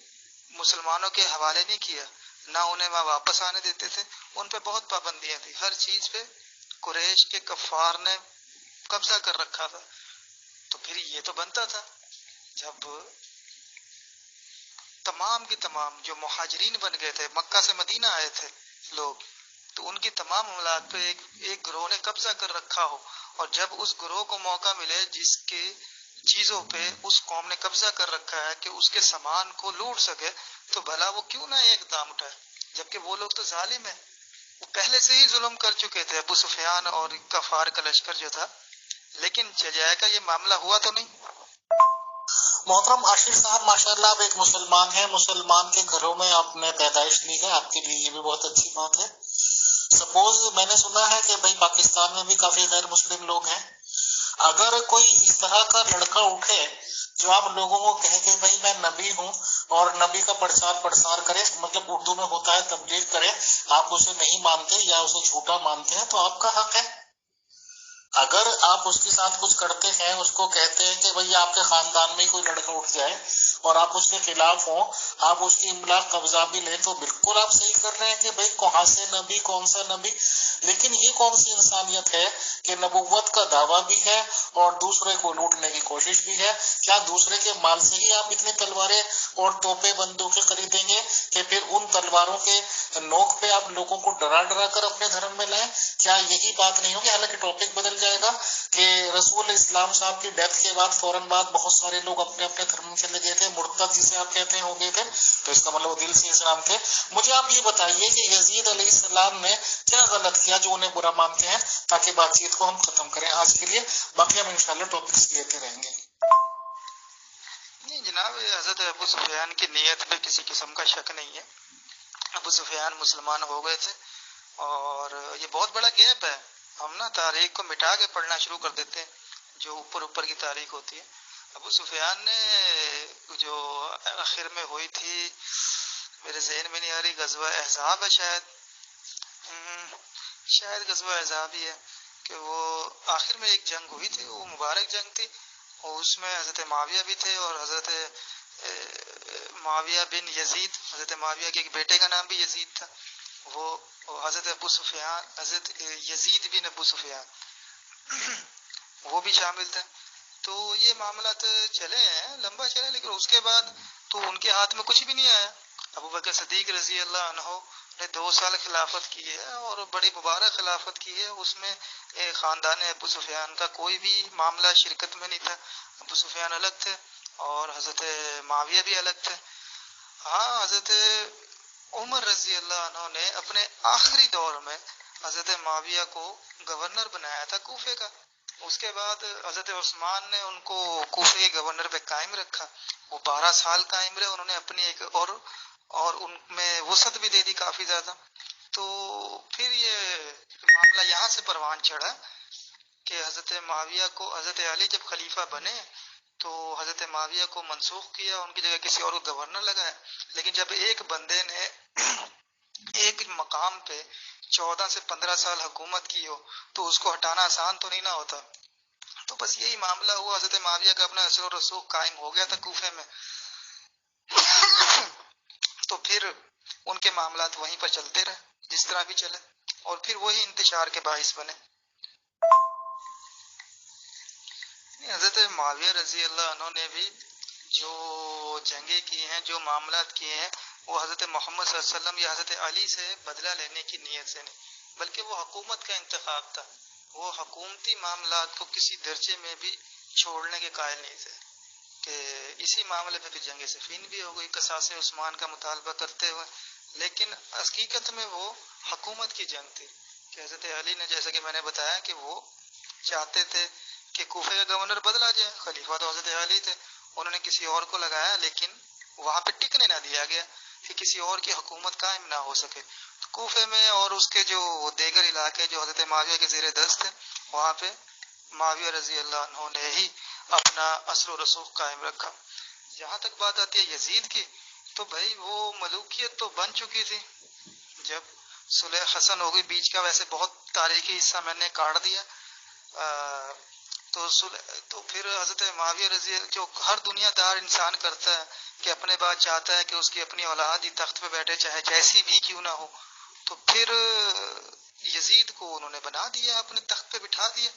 مسلمانوں کے حوالے نہیں کیا، نہ انہیں وہاں واپس آنے دیتے تھے، ان پہ بہت پابندیاں تھیں، ہر چیز پہ قریش کے کفار نے قبضہ کر رکھا تھا. تو پھر یہ تو بنتا تھا جب تمام کے تمام جو مہاجرین بن گئے تھے، مکہ سے مدینہ آئے تھے لوگ، تو ان کی تمام املاک پہ ایک گروہ نے قبضہ کر رکھا ہو، اور جب اس گروہ کو موقع ملے جس کے چیزوں پہ اس قوم نے قبضہ کر رکھا ہے کہ اس کے سامان کو لوٹ سکے، تو بھلا وہ کیوں نہ ایک دام اٹھائے، جبکہ وہ لوگ تو ظالم ہیں، وہ پہلے سے ہی ظلم کر چکے تھے، ابو سفیان اور کفار کا لشکر جو تھا. لیکن جزائے کا یہ معاملہ ہوا تو نہیں. محترم عاشر صاحب، ماشاءاللہ آپ ایک مسلمان ہیں، مسلمان کے گھروں میں آپ نے پیدائش لی ہے، آپ کے لیے یہ بھی بہت اچھی بات ہے. سپوز میں نے سنا ہے کہ بھائی پاکستان میں بھی کافی غیر مسلم لوگ ہیں، اگر کوئی اس طرح کا لڑکا اٹھے جو آپ لوگوں کو کہے کہ بھائی میں نبی ہوں اور نبی کا پرچار کرے، مطلب اردو میں ہوتا ہے تبلیغ کرے، آپ اسے نہیں مانتے یا اسے جھوٹا مانتے ہیں، تو آپ کا حق ہے. اگر آپ اس کے ساتھ کچھ کرتے ہیں، اس کو کہتے ہیں کہ بھئی آپ کے خاندان میں کوئی لڑکا اٹھ جائے اور آپ اس کے خلاف ہوں، آپ اس کی املاک قبضہ بھی لیں، تو بالکل آپ صحیح کر رہے ہیں کہ بھئی کہاں سے نبی، کون سا نبی. لیکن یہ کون سی انسانیت ہے کہ نبوت کا دعویٰ بھی ہے اور دوسرے کو لوٹنے کی کوشش بھی ہے. کیا دوسرے کے مال سے ہی آپ اتنی تلواریں اور توپے بندوقیں خریدیں گے کہ پھر ان تلواروں کے نوک پہ آپ لوگوں کو ڈرا ڈرا کر اپنے دھرم میں لائیں؟ کیا یہی بات نہیں ہوگی؟ حالانکہ ٹاپک بدل جائے گا کہ رسول اسلام صاحب کی ڈیتھ کے بعد فوراً بعد بہت سارے لوگ اپنے اپنے دھرم میں چلے گئے تھے، مرتد جسے آپ کہتے ہیں ہو گئے تھے، تو اس کا مطلب دل سے اسلام تھے. مجھے آپ یہ بتائیے کہ یزید علیہ السلام نے کیا غلط کیا جو انہیں برا مانتے ہیں، تاکہ بات چیت کو ہم ختم کریں آج کے لیے. باقی ہم انشاءاللہ ٹاپکس لیتے رہیں گے. نہیں جناب، حضرت ابو سفیان کی نیت پہ کسی قسم کا شک نہیں ہے. ابو سفیان مسلمان ہو گئے تھے، اور یہ بہت بڑا گیپ ہے. ہم نا تاریخ کو مٹا کے پڑھنا شروع کر دیتے ہیں، جو اوپر کی تاریخ ہوتی ہے. ابو سفیان نے جو آخر میں ہوئی تھی، میرے ذہن میں نہیں آ رہی، غزوہ احزاب ہے شاید غزوہ احزاب ہی ہے، کہ وہ آخر میں ایک جنگ ہوئی تھی، وہ مبارک جنگ تھی، اور اس میں حضرت معاویہ بھی تھے، اور حضرت معاویہ بن یزید، حضرت معاویہ کے ایک بیٹے کا نام بھی یزید تھا، وہ حضرت ابو سفیان، حضرت یزید بن ابو سفیان وہ بھی شامل تھے. تو یہ معاملات چلے ہیں، لمبا چلے، لیکن اس کے بعد تو ان کے ہاتھ میں کچھ بھی نہیں آیا. ابو بکر صدیق رضی اللہ عنہ نے 2 سال خلافت کی ہے، اور بڑی مبارک خلافت کی ہے. اس میں خاندان ابو سفیان کا کوئی بھی معاملہ شرکت میں نہیں تھا. ابو سفیان الگ تھے اور حضرت معاویہ بھی الگ تھے. ہاں، حضرت عمر رضی اللہ عنہ نے اپنے آخری دور میں حضرت معاویہ کو گورنر بنایا تھا کوفے کا. اس کے بعد حضرت عثمان نے ان کو کوفے کے گورنر پہ قائم رکھا. وہ 12 سال قائم رہے. انہوں نے اپنی ایک اور ان میں وسعت بھی دے دی کافی زیادہ. تو پھر یہ معاملہ یہاں سے پروان چڑھا کہ حضرت معاویہ کو، حضرت علی جب خلیفہ بنے تو حضرت معاویہ کو منسوخ کیا، ان کی جگہ کسی اور کو گورنر لگایا. لیکن جب ایک بندے نے ایک مقام پہ 14 سے 15 سال حکومت کی ہو تو اس کو ہٹانا آسان تو نہیں نہ ہوتا. تو بس یہی معاملہ ہوا، حضرت معاویہ کا اپنا اثر و رسوخ قائم ہو گیا تھا کوفے میں. تو پھر ان کے معاملات وہیں پر چلتے رہے جس طرح بھی چلے، اور پھر وہی انتشار کے باعث بنے. حضرت معاویہ رضی اللہ عنہ نے بھی جو جنگیں کی ہیں، جو معاملات کیے ہیں، وہ حضرت محمد صلی اللہ علیہ وسلم یا حضرت علی سے بدلہ لینے کی نیت سے نہیں، بلکہ وہ حکومت کا انتخاب تھا. وہ حکومتی معاملات کو کسی درجے میں بھی چھوڑنے کے قائل نہیں تھے، کہ اسی معاملے پہ بھی جنگ صفین بھی ہو گئی قصاص عثمان کا مطالبہ کرتے ہوئے. لیکن حقیقت میں وہ حکومت کی جنگ تھی، کہ حضرت علی نے، جیسا کہ میں نے بتایا، کہ وہ چاہتے تھے کہ کوفے کا گورنر بدلا جائے. خلیفہ تو حضرت علی تھے، انہوں نے کسی اور کو لگایا، لیکن وہاں پہ ٹکنے نہ دیا گیا. کہ کسی اور کی حکومت قائم نہ ہو سکے. کوفے میں اور اس کے جو دیگر علاقے جو حضرت معاویہ کے زیر دست ہیں وہاں پہ معاویہ رضی اللہ عنہ نے ہی اپنا اثر و رسوخ قائم رکھا. جہاں تک بات آتی ہے یزید کی تو بھائی وہ ملوکیت تو بن چکی تھی جب صلح حسن ہو گئی. بیچ کا ویسے بہت تاریخی حصہ میں نے کاٹ دیا. تو پھر حضرت معاویہ رضی جو ہر دنیا دار انسان کرتا ہے کہ اپنے بعد چاہتا ہے کہ اس کی اپنی اولاد ہی تخت پہ بیٹھے چاہے جیسی بھی کیوں نہ ہو. تو پھر یزید کو انہوں نے بنا دیا اپنے تخت پہ بٹھا دیا.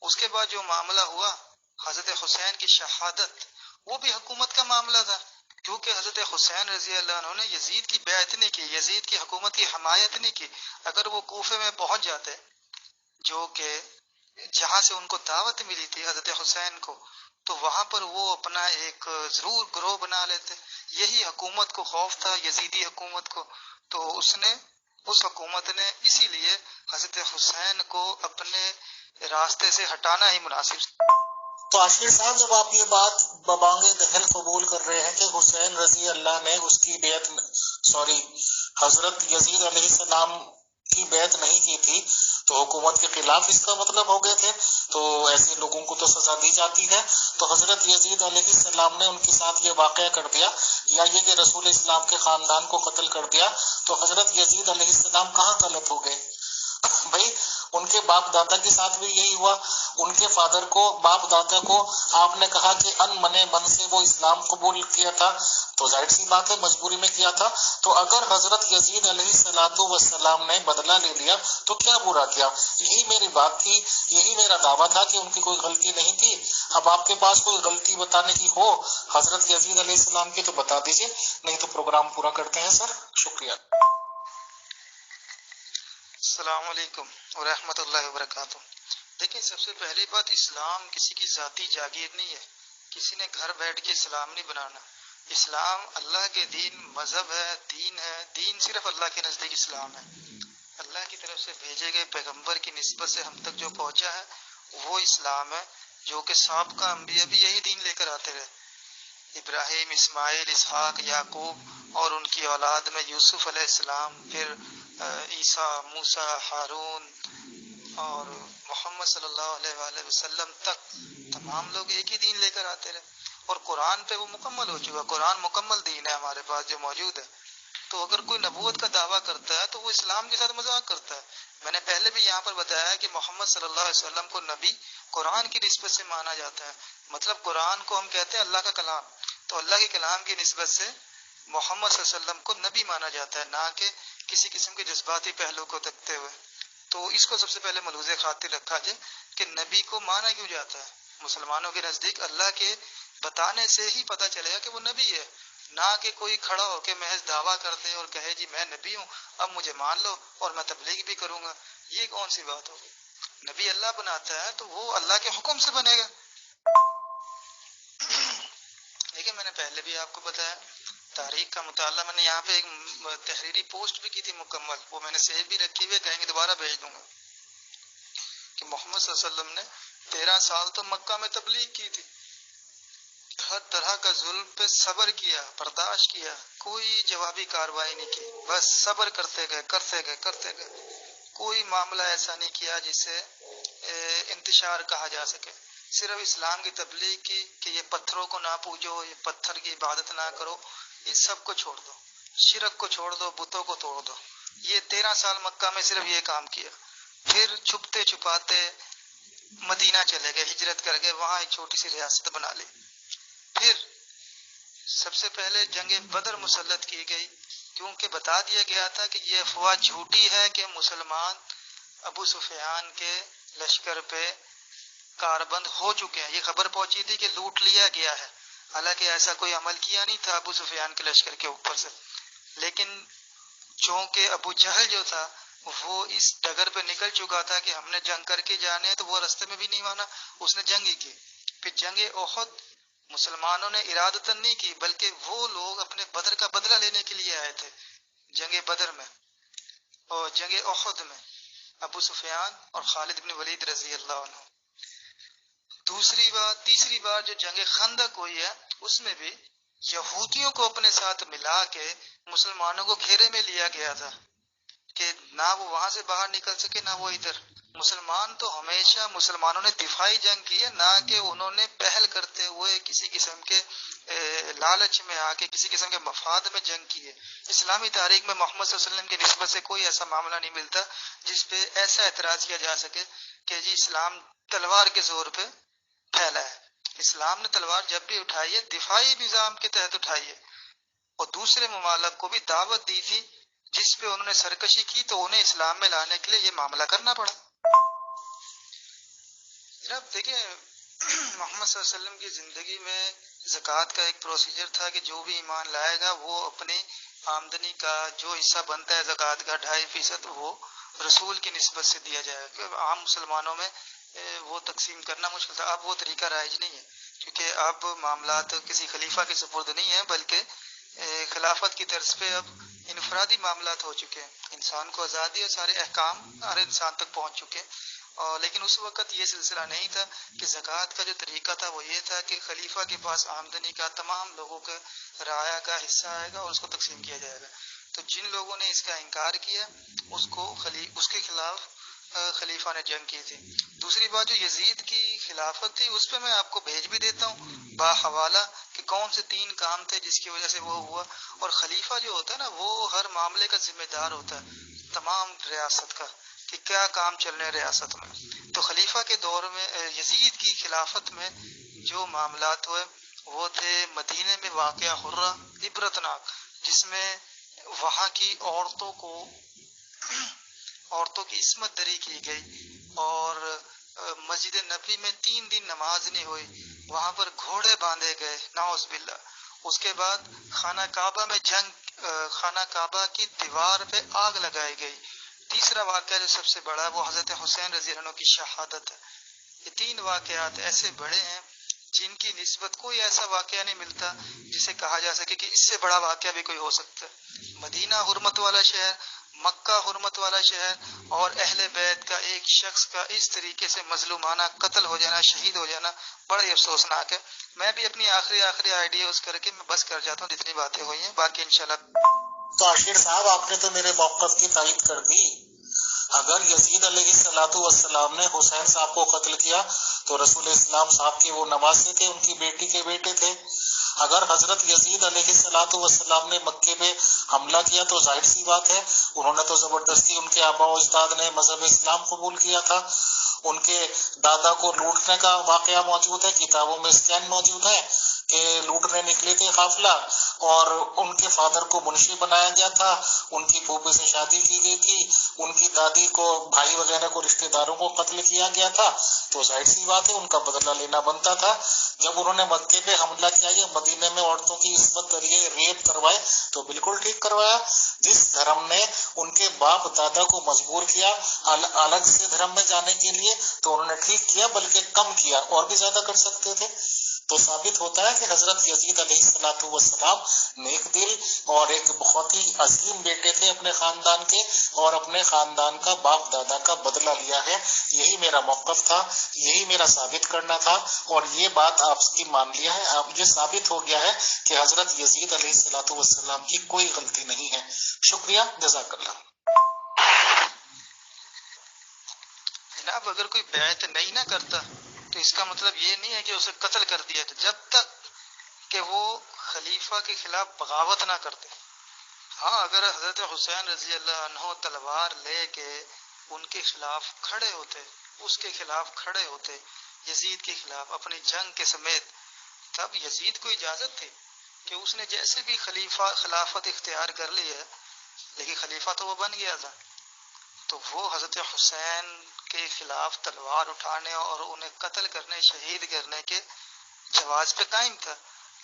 اس کے بعد جو معاملہ ہوا حضرت حسین کی شہادت وہ بھی حکومت کا معاملہ تھا کیونکہ حضرت حسین رضی اللہ عنہ نے یزید کی بیعت نہیں کی, یزید کی حکومت کی حمایت نہیں کی. اگر وہ کوفے میں پہنچ جاتے جو کہ جہاں سے ان کو دعوت ملی تھی حضرت حسین کو تو وہاں پر وہ اپنا ایک ضرور گروہ بنا لیتے. یہی حکومت کو خوف تھا یزیدی حکومت کو. تو اس حکومت نے اسی لیے حضرت حسین کو اپنے راستے سے ہٹانا ہی مناسب. تو عاشر صاحب جب آپ یہ بات ببانگ دہل قبول کر رہے ہیں کہ حسین رضی اللہ نے اس کی بیعت حضرت یزید علیہ السلام کی بیعت نہیں کی تھی تو حکومت کے خلاف اس کا مطلب ہو گئے تھے, تو ایسے لوگوں کو تو سزا دی جاتی ہے. تو حضرت یزید علیہ السلام نے ان کے ساتھ یہ واقعہ کر دیا یا یہ کہ رسول اسلام کے خاندان کو قتل کر دیا, تو حضرت یزید علیہ السلام کہاں غلط ہو گئے؟ بھائی ان کے باپ دادا کے ساتھ بھی یہی ہوا. ان کے فادر کو باپ دادا کو آپ نے کہا کہ ان منے من سے وہ اسلام قبول کیا تھا تو ظاہر سی بات ہے مجبوری میں کیا تھا. تو اگر حضرت یزید علیہ السلام نے بدلہ لے لیا تو کیا برا کیا؟ یہی میری بات تھی, یہی میرا دعویٰ تھا کہ ان کی کوئی غلطی نہیں تھی. اب آپ کے پاس کوئی غلطی بتانے کی ہو حضرت یزید علیہ السلام کی تو بتا دیجیے, نہیں تو پروگرام پورا کرتے ہیں سر. شکریہ. السلام علیکم ورحمۃ اللہ وبرکاتہ. دیکھیں سب سے پہلی بات اسلام کسی کی ذاتی جاگیر نہیں ہے, کسی نے گھر بیٹھ کے اسلام نہیں بنانا. اسلام اللہ کے دین مذہب ہے, دین ہے. دین صرف اللہ کے نزدیک اسلام ہے. اللہ کی طرف سے بھیجے گئے پیغمبر کی نسبت سے ہم تک جو پہنچا ہے وہ اسلام ہے, جو کہ سابقہ انبیاء بھی یہی دین لے کر آتے رہے. ابراہیم, اسماعیل, اسحاق, یعقوب اور ان کی اولاد میں یوسف علیہ السلام, پھر عیسیٰ, موسیٰ, ہارون اور محمد صلی اللہ علیہ وآلہ وسلم تک تمام لوگ ایک ہی دین لے کر آتے رہے. اور قرآن پہ وہ مکمل ہو چکا. قرآن مکمل دین ہے ہمارے پاس جو موجود ہے. تو اگر کوئی نبوت کا دعویٰ کرتا ہے تو وہ اسلام کے ساتھ مذاق کرتا ہے. میں نے پہلے بھی یہاں پر بتایا کہ محمد صلی اللہ علیہ وسلم کو نبی قرآن کی نسبت سے مانا جاتا ہے. مطلب قرآن کو ہم کہتے ہیں اللہ کا کلام, تو اللہ کے کلام کی نسبت سے محمد صلی اللہ علیہ وسلم کو نبی مانا جاتا ہے, نہ کہ کسی قسم کے جذباتی پہلو کو دیکھتے ہوئے. تو اس کو سب سے پہلے ملحوظ خاطر رکھا جائے کہ نبی کو مانا کیوں جاتا ہے. مسلمانوں کے نزدیک اللہ کے بتانے سے ہی پتہ چلے گا کہ وہ نبی ہے, نہ کہ کوئی کھڑا ہو کے محض دعویٰ کر دے اور کہے جی میں نبی ہوں اب مجھے مان لو اور میں تبلیغ بھی کروں گا. یہ کون سی بات ہوگی؟ نبی اللہ بناتا ہے تو وہ اللہ کے حکم سے بنے گا. دیکھیں میں نے پہلے بھی آپ کو بتایا تاریخ کا مطالعہ, میں نے یہاں پہ ایک تحریری پوسٹ بھی کی تھی مکمل, وہ میں نے سیو بھی رکھی ہوئی ہے, کہیں گے دوبارہ بھیج دوں گا, کہ محمد صلی اللہ علیہ وسلم نے 13 سال تو مکہ میں تبلیغ کی تھی, ہر طرح کا ظلم پہ صبر کیا, برداشت کیا, کوئی جوابی کارروائی نہیں کی, بس صبر کرتے گئے. کوئی معاملہ ایسا نہیں کیا جسے انتشار کہا جا سکے. صرف اسلام کی تبلیغ کی کہ یہ پتھروں کو نہ پوجو, یہ پتھر کی عبادت نہ کرو, یہ سب کو چھوڑ دو, شرک کو چھوڑ دو, بتوں کو توڑ دو. یہ 13 سال مکہ میں صرف یہ کام کیا. پھر چھپتے چھپاتے مدینہ چلے گئے, ہجرت کر گئے, وہاں ایک چھوٹی سی ریاست بنا لی. پھر سب سے پہلے جنگ بدر مسلط کی گئی, کیونکہ بتا دیا گیا تھا کہ یہ افواہ جھوٹی ہے کہ مسلمان ابو سفیان کے لشکر پہ کاربند ہو چکے ہیں. یہ خبر پہنچی تھی کہ لوٹ لیا گیا ہے, حالانکہ ایسا کوئی عمل کیا نہیں تھا ابو سفیان کے لشکر کے اوپر سے. لیکن چونکہ ابو جہل جو تھا وہ اس ڈگر پہ نکل چکا تھا کہ ہم نے جنگ کر کے جانے, تو وہ رستے میں بھی نہیں مانا, اس نے جنگ ہی کی. پھر جنگ احد مسلمانوں نے ارادتاً نہیں کی, بلکہ وہ لوگ اپنے بدر کا بدلہ لینے کے لیے آئے تھے. جنگ بدر میں اور جنگ احد میں ابو سفیان اور خالد بن ولید رضی اللہ عنہ. تیسری بار جو جنگ خندق ہوئی ہے اس میں بھی یہودیوں کو اپنے ساتھ ملا کے مسلمانوں کو گھیرے میں لیا گیا تھا کہ نہ وہ وہاں سے باہر نکل سکے نہ وہ ادھر. مسلمان تو ہمیشہ مسلمانوں نے دفاعی جنگ کی ہے، نہ کہ انہوں نے پہل کرتے ہوئے کسی قسم کے لالچ میں آ کے کسی قسم کے مفاد میں جنگ کی ہے. اسلامی تاریخ میں محمد صلی اللہ علیہ وسلم کی نسبت سے کوئی ایسا معاملہ نہیں ملتا جس پہ ایسا اعتراض کیا جا سکے کہ جی اسلام تلوار کے زور پہ پھیلا ہے. اسلام نے تلوار جب بھی اٹھائی ہے دفاعی نظام کے تحت اٹھائی ہے، اور دوسرے ممالک کو بھی دعوت دی تھی جس پہ انہوں نے سرکشی کی تو انہیں اسلام میں لانے کے لیے یہ معاملہ کرنا پڑا. جناب دیکھیں محمد صلی اللہ علیہ وسلم کی زندگی میں زکوٰۃ کا ایک پروسیجر تھا کہ جو بھی ایمان لائے گا وہ اپنی آمدنی کا جو حصہ بنتا ہے زکوٰۃ کا 2.5% وہ رسول کی نسبت سے دیا جائے گا. عام مسلمانوں میں وہ تقسیم کرنا مشکل تھا. اب وہ طریقہ رائج نہیں ہے کیونکہ اب معاملات کسی خلیفہ کے سپرد نہیں ہے بلکہ خلافت کی طرز پہ اب انفرادی معاملات ہو چکے ہیں. انسان کو آزادی اور سارے احکام ہر انسان تک پہنچ چکے ہیں. لیکن اس وقت یہ سلسلہ نہیں تھا کہ زکوٰۃ کا جو طریقہ تھا وہ یہ تھا کہ خلیفہ کے پاس آمدنی کا تمام لوگوں کا رعایا کا حصہ آئے گا اور اس کو تقسیم کیا جائے گا. تو جن لوگوں نے اس کا انکار کیا اس کے خلاف خلیفہ نے جنگ کی تھی. دوسری بات جو یزید کی خلافت تھی اس پہ میں آپ کو بھیج بھی دیتا ہوں باحوالہ کہ کون سے 3 کام تھے جس کی وجہ سے وہ ہوا. اور خلیفہ جو ہوتا ہے نا وہ ہر معاملے کا ذمہ دار ہوتا ہے تمام ریاست کا کہ کیا کام چلنے ریاست میں. تو خلیفہ کے دور میں یزید کی خلافت میں جو معاملات ہوئے وہ تھے مدینے میں واقعہ حرہ عبرتناک، جس میں وہاں کی عورتوں کی عصمت دری کی گئی اور مسجد نبی میں 3 دن نماز نہیں ہوئی، وہاں پر گھوڑے باندھے گئے نعوذ باللہ. اس کے بعد خانہ کعبہ میں خانہ کعبہ کی دیوار پہ آگ لگائی گئی. تیسرا واقعہ جو سب سے بڑا ہے وہ حضرت حسین رضی اللہ عنہ کی شہادت ہے. یہ 3 واقعات ایسے بڑے ہیں جن کی نسبت کوئی ایسا واقعہ نہیں ملتا جسے کہا جا سکے کہ اس سے بڑا واقعہ بھی کوئی ہو سکتا ہے. مدینہ حرمت والا شہر، مکہ حرمت والا شہر، اور اہل بیت کا ایک شخص کا اس طریقے سے مظلومانہ قتل ہو جانا، شہید ہو جانا بڑا ہی افسوسناک ہے. میں بھی اپنی آخری آئیڈیاز کر کے میں بس کر جاتا ہوں جتنی باتیں ہوئی ہیں، باقی انشاءاللہ. تو عاشر صاحب آپ نے تو میرے موقف کی تائید کر دی. اگر یزید علیہ السلام نے حسین صاحب کو قتل کیا تو رسول اسلام صاحب کے وہ نواسے تھے، ان کی بیٹی کے بیٹے تھے. اگر حضرت یزید علیہ السلام نے مکے میں حملہ کیا تو ظاہر سی بات ہے انہوں نے تو زبردستی ان کے آبا و اجداد نے مذہب اسلام قبول کیا تھا. ان کے دادا کو لوٹنے کا واقعہ موجود ہے، کتابوں میں اسکین موجود ہے کہ لوٹنے نکلے تھے قافلہ اور ان کے فادر کو منشی بنایا گیا تھا، ان کی پھوپھی سے شادی کی گئی تھی، ان کی دادی کو بھائی وغیرہ کو رشتہ داروں کو قتل کیا گیا تھا. تو ظاہر سی بات ہے ان کا بدلہ لینا بنتا تھا. جب انہوں نے مکے پہ حملہ کیا یا مدینے میں عورتوں کی عصمت دری ریپ کروائے تو بالکل ٹھیک کروایا. جس دھرم نے ان کے باپ دادا کو مجبور کیا الگ سے دھرم میں جانے کے لیے تو انہوں نے ٹھیک کیا، بلکہ کم کیا، اور بھی زیادہ کر سکتے تھے. تو ثابت ہوتا ہے کہ حضرت یزید علیہ السلام نیک دل اور ایک بہت ہی عظیم بیٹے تھے اپنے خاندان کے، اور اپنے خاندان کا باپ دادا کا بدلہ لیا ہے. یہی میرا موقف تھا، یہی میرا ثابت کرنا تھا، اور یہ بات آپ کی مان لیا ہے. آپ مجھے ثابت ہو گیا ہے کہ حضرت یزید علیہ السلام کی کوئی غلطی نہیں ہے. شکریہ، جزاک اللہ. جناب اگر کوئی بیعت نہیں نہ کرتا تو اس کا مطلب یہ نہیں ہے کہ اسے قتل کر دیا تھا، جب تک کہ وہ خلیفہ کے خلاف بغاوت نہ کرتے. ہاں اگر حضرت حسین رضی اللہ عنہ تلوار لے کے ان کے خلاف کھڑے ہوتے، اس کے خلاف کھڑے ہوتے یزید کے خلاف اپنی جنگ کے سمیت، تب یزید کو اجازت تھی کہ اس نے جیسے بھی خلافت اختیار کر لی ہے، لیکن خلیفہ تو وہ بن گیا تھا. تو وہ حضرت حسین کے خلاف تلوار اٹھانے اور انہیں قتل کرنے، شہید کرنے کے جواز پہ قائم تھا.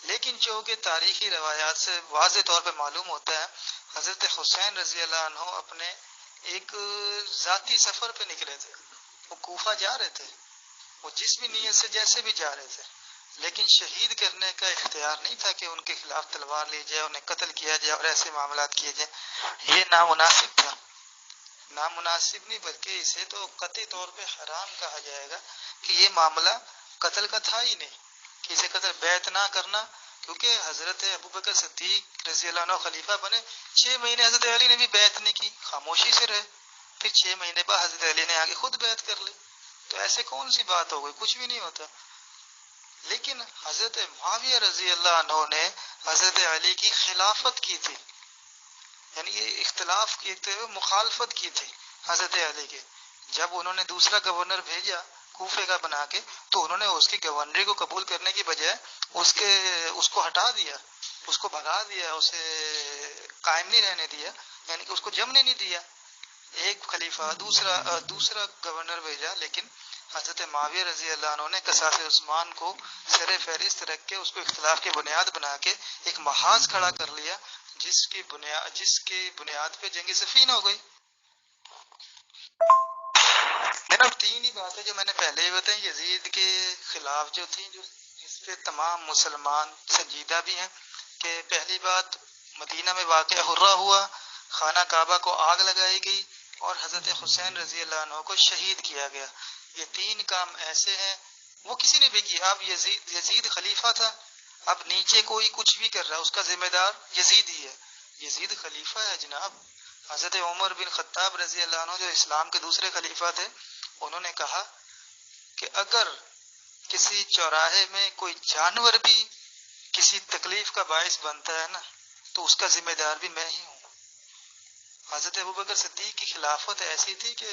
لیکن جو کہ تاریخی روایات سے واضح طور پہ معلوم ہوتا ہے حضرت حسین رضی اللہ عنہ اپنے ایک ذاتی سفر پہ نکلے تھے. وہ کوفہ جا رہے تھے، وہ جس بھی نیت سے جیسے بھی جا رہے تھے، لیکن شہید کرنے کا اختیار نہیں تھا کہ ان کے خلاف تلوار لی جائے، انہیں قتل کیا جائے اور ایسے معاملات کیے جائیں. یہ نامناسب تھا. نامناسب نہیں بلکہ اسے تو قطعی طور پہ حرام کہا جائے گا کہ یہ معاملہ قتل کا تھا ہی نہیں، کہ اسے قتل بیعت نہ کرنا کیونکہ حضرت ابوبکر صدیق رضی اللہ عنہ خلیفہ بنے، 6 مہینے حضرت علی نے بھی بیعت نہیں کی، خاموشی سے رہے، پھر 6 مہینے بعد حضرت علی نے آگے خود بیعت کر لی، تو ایسے کون سی بات ہو گئی، کچھ بھی نہیں ہوتا۔ لیکن حضرت معاویہ رضی اللہ عنہ نے حضرت علی کی خلافت کی تھی، یعنی یہ اختلاف کیتے ہوئے مخالفت کی تھی حضرت علی کے۔ جب انہوں نے دوسرا گورنر بھیجا کوفے کا بنا کے، تو انہوں نے اس کی گورنری کو قبول کرنے کی بجائے اس کو ہٹا دیا، اس کو بھگا دیا، اسے قائم نہیں رہنے دیا، یعنی کہ اس کو جمنے نہیں دیا۔ ایک خلیفہ دوسرا گورنر بھیجا، لیکن حضرت معاویہ رضی اللہ عنہ نے قصاص عثمان کو سر فہرست رکھ کے اس کو اختلاف کی بنیاد بنا کے ایک محاذ کھڑا کر لیا، جس کی بنیاد پہ جنگ صفین ہو گئی۔ میرا 3 ہی باتیں جو میں نے پہلے ہی بتائی، یزید کے خلاف جو تھی، جس پہ تمام مسلمان سنجیدہ بھی ہیں، کہ پہلی بات مدینہ میں واقع حرہ ہوا، خانہ کعبہ کو آگ لگائی گئی اور حضرت حسین رضی اللہ عنہ کو شہید کیا گیا۔ یہ 3 کام ایسے ہیں، وہ کسی نے بھی کیا۔ اب یزید خلیفہ تھا، اب نیچے کوئی کچھ بھی کر رہا ہے، اس کا ذمہ دار یزید ہی ہے۔ یزید خلیفہ ہے جناب۔ حضرت عمر بن خطاب رضی اللہ عنہ جو اسلام کے دوسرے خلیفہ تھے، انہوں نے کہا کہ اگر کسی چوراہے میں کوئی جانور بھی کسی تکلیف کا باعث بنتا ہے نا، تو اس کا ذمہ دار بھی میں ہی ہوں۔ حضرت ابوبکر صدیق کی خلافت ایسی تھی کہ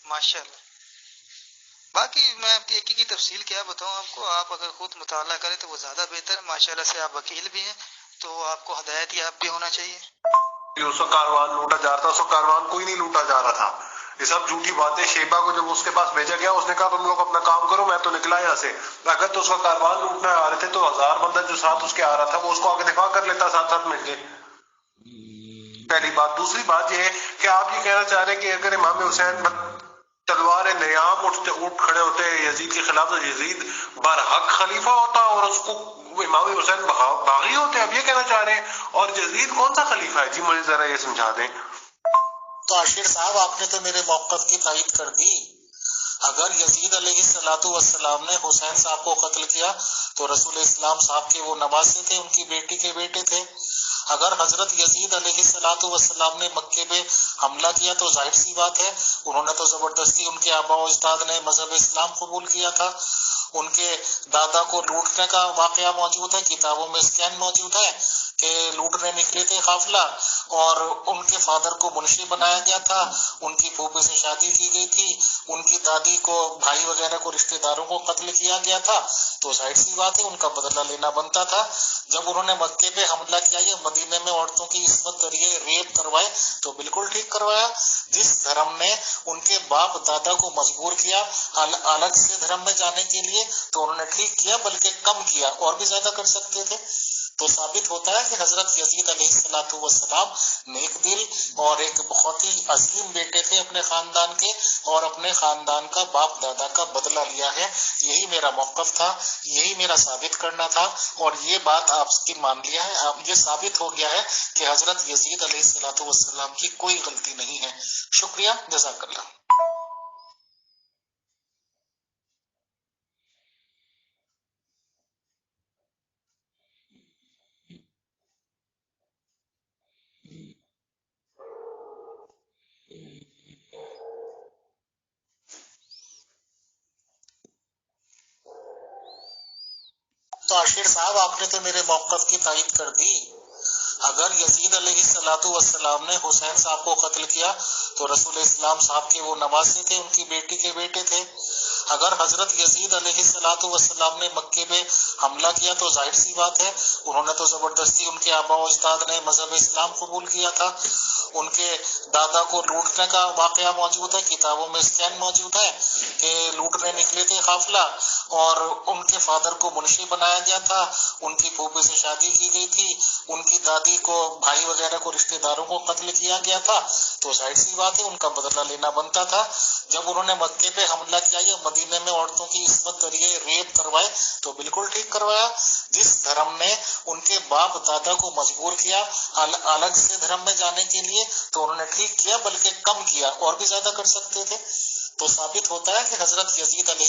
ماشاءاللہ۔ باقی میں آپ کی ایک کی تفصیل کیا بتاؤں آپ کو، آپ اگر خود مطالعہ کریں تو وہ زیادہ بہتر ہے۔ ماشاءاللہ سے آپ وکیل بھی ہیں، تو آپ کو ہدایت یاب بھی ہونا چاہیے۔ اس کا کاروان لوٹا جا رہا تھا، اس کا کاروان کوئی نہیں لوٹا جا رہا تھا، یہ سب جھوٹی باتیں۔ شیبہ کو جب اس کے پاس بھیجا گیا، اس نے کہا تم لوگ اپنا کام کرو، میں تو نکلا یہاں سے۔ اگر تو اس کا کاروان لوٹنا آ رہے تھے تو 1000 بندہ جو ساتھ اس کے آ رہا تھا وہ اس کو آگے دفاع کر لیتا ساتھ مل کے۔ پہلی بات۔ دوسری بات یہ ہے کہ آپ یہ کہنا چاہ رہے ہیں کہ اگر امام حسین تلوار نیام اٹھ کھڑے ہوتے یزید کے خلاف، تو یزید برحق خلیفہ ہوتا اور اس کو امام حسین باغی ہوتے، اب یہ کہنا چاہ رہے ہیں؟ اور یزید کون سا خلیفہ ہے جی؟ مجھے ذرا یہ سمجھا دیں۔ تو عاشر صاحب آپ نے تو میرے موقف کی تائید کر دی۔ اگر یزید علیہ السلام نے حسین صاحب کو قتل کیا تو رسول اسلام صاحب کے وہ نواسے تھے، ان کی بیٹی کے بیٹے تھے۔ اگر حضرت یزید علیہ السلام نے مکے پہ حملہ کیا تو ظاہر سی بات ہے انہوں نے تو زبردستی، ان کے آبا و اجداد نے مذہب اسلام قبول کیا تھا۔ ان کے دادا کو لوٹنے کا واقعہ موجود ہے، کتابوں میں اسکین موجود ہے کہ لوٹنے نکلے تھے قافلہ، اور ان کے فادر کو منشی بنایا گیا تھا، ان کی پھوپھی سے شادی کی گئی تھی، ان کی دادی کو، بھائی وغیرہ کو، رشتہ داروں کو قتل کیا گیا تھا، تو ظاہر سی بات ہے ان کا بدلہ لینا بنتا تھا۔ جب انہوں نے مکے پہ حملہ کیا یا مدینے میں عورتوں کی عصمت ذریعے ریپ کروائے تو بالکل ٹھیک کروایا۔ جس دھرم نے ان کے باپ دادا کو مجبور کیا الگ سے دھرم میں جانے کے لیے تو انہوں نے ٹھیک کیا، بلکہ کم کیا، اور بھی زیادہ کر سکتے تھے۔ تو ثابت ہوتا ہے کہ حضرت یزید علیہ السلام نیک دل اور ایک بہت ہی عظیم بیٹے تھے اپنے خاندان کے، اور اپنے خاندان کا باپ دادا کا بدلہ لیا ہے۔ یہی میرا موقف تھا، یہی میرا ثابت کرنا تھا، اور یہ بات آپ کی مان لیا ہے۔ اب یہ ثابت ہو گیا ہے کہ حضرت یزید علیہ السلام کی کوئی غلطی نہیں ہے۔ شکریہ، جزاک اللہ۔ تو عاشر صاحب آپ نے تو میرے موقف کی تائید کر دی۔ اگر یزید علیہ السلام نے حسین صاحب کو قتل کیا تو رسول اسلام صاحب کے وہ نواسے تھے، ان کی بیٹی کے بیٹے تھے۔ اگر حضرت یزید علیہ السلام نے مکے پہ حملہ کیا تو ظاہر سی بات ہے انہوں نے تو زبردستی، ان کے آبا و اجداد نے مذہب اسلام قبول کیا تھا۔ ان کے دادا کو لوٹنے کا واقعہ موجود ہے، کتابوں میں اسکین موجود ہے کہ لوٹنے نکلے تھے قافلہ، اور ان کے فادر کو منشی بنایا گیا تھا، ان کی پھوپھی سے شادی کی گئی تھی، ان کی دادی کو، بھائی وغیرہ کو، رشتہ داروں کو قتل کیا گیا تھا، تو ظاہر سی بات ہے ان کا بدلہ لینا بنتا تھا۔ جب انہوں نے مکے پہ حملہ کیا یا مدینے میں عورتوں کی عصمت ذریعے ریپ کروائے تو بالکل ٹھیک کروایا۔ جس دھرم نے ان کے باپ دادا کو مجبور کیا الگ سے دھرم میں جانے کے لیے تو انہوں نے ٹھیک کیا، بلکہ کم کیا، اور بھی زیادہ کر سکتے تھے۔ تو ثابت ہوتا ہے کہ حضرت یزید علیہ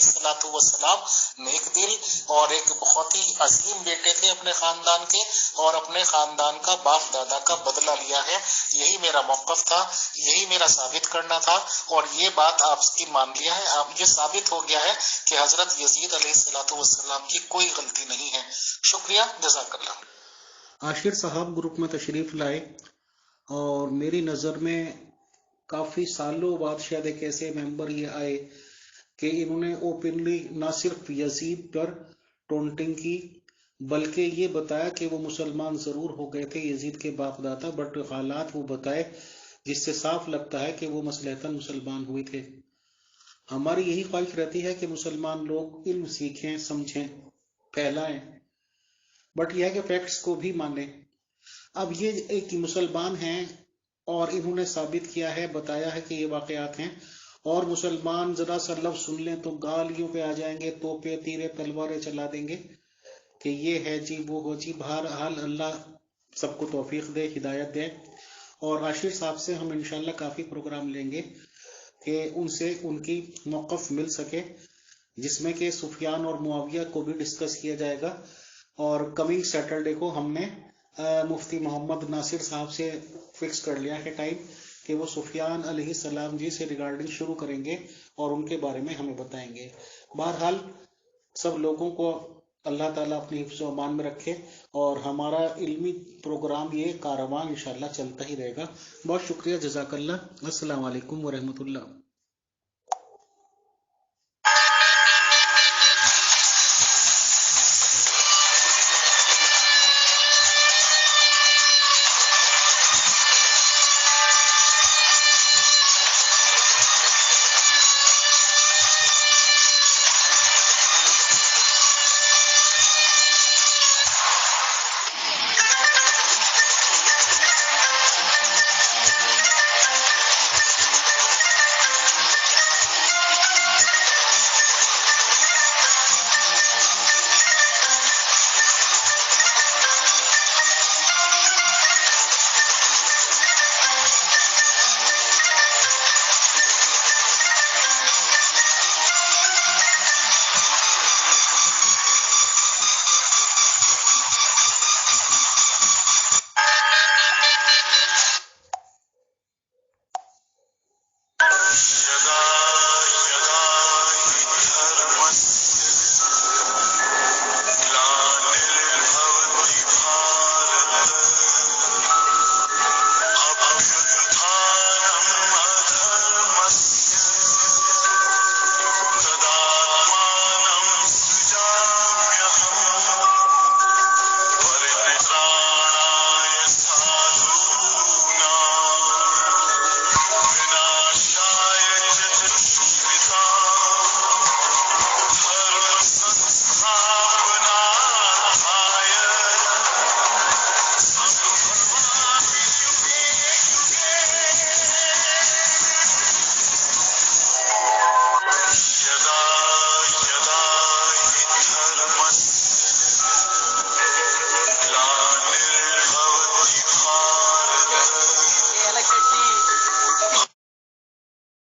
السلام نیک دل اور ایک بہت ہی عظیم بیٹے تھے اپنے خاندان کے، اور اپنے خاندان کا باپ دادا کا بدلہ لیا ہے. یہی میرا موقف تھا، یہی میرا ثابت کرنا تھا، اور یہ بات آپ کی مان لیا ہے. اب یہ ثابت ہو گیا ہے کہ حضرت یزید علیہ السلام کی کوئی غلطی نہیں ہے. شکریہ، جزاک اللہ. عاشر صاحب گروپ میں تشریف لائے اور میری نظر میں کافی سالوں بعد شاید ایک ایسے ممبر یہ آئے کہ انہوں نے اوپنلی نہ صرف یزید پر ٹونٹنگ کی بلکہ یہ بتایا کہ وہ مسلمان ضرور ہو گئے تھے یزید کے باپ دادا، بٹ حالات وہ بتائے جس سے صاف لگتا ہے کہ وہ مصلحتاً مسلمان ہوئے تھے. ہماری یہی خواہش رہتی ہے کہ مسلمان لوگ علم سیکھیں، سمجھیں، پھیلائیں، بٹ یہ ہے کہ فیکٹس کو بھی مانیں. اب یہ ایک مسلمان ہیں اور انہوں نے ثابت کیا ہے، بتایا ہے کہ یہ واقعات ہیں، اور مسلمان ذرا سا لفظ سن لیں تو گالیوں پہ آ جائیں گے، توپے تیرے تلواریں چلا دیں گے کہ یہ ہے جی، وہ ہو جی. بہرحال اللہ سب کو توفیق دے، ہدایت دے. اور عاشر صاحب سے ہم انشاءاللہ کافی پروگرام لیں گے کہ ان سے ان کی موقف مل سکے، جس میں کہ سفیان اور معاویہ کو بھی ڈسکس کیا جائے گا. اور کمنگ سیٹرڈے کو ہم نے مفتی محمد ناصر صاحب سے فکس کر لیا ہے ٹائم کہ وہ سفیان علیہ السلام جی سے ریگارڈنگ شروع کریں گے اور ان کے بارے میں ہمیں بتائیں گے. بہرحال سب لوگوں کو اللہ تعالیٰ اپنی حفظ و امان میں رکھے، اور ہمارا علمی پروگرام یہ کارواں انشاءاللہ چلتا ہی رہے گا. بہت شکریہ، جزاک اللہ. السلام علیکم ورحمۃ اللہ.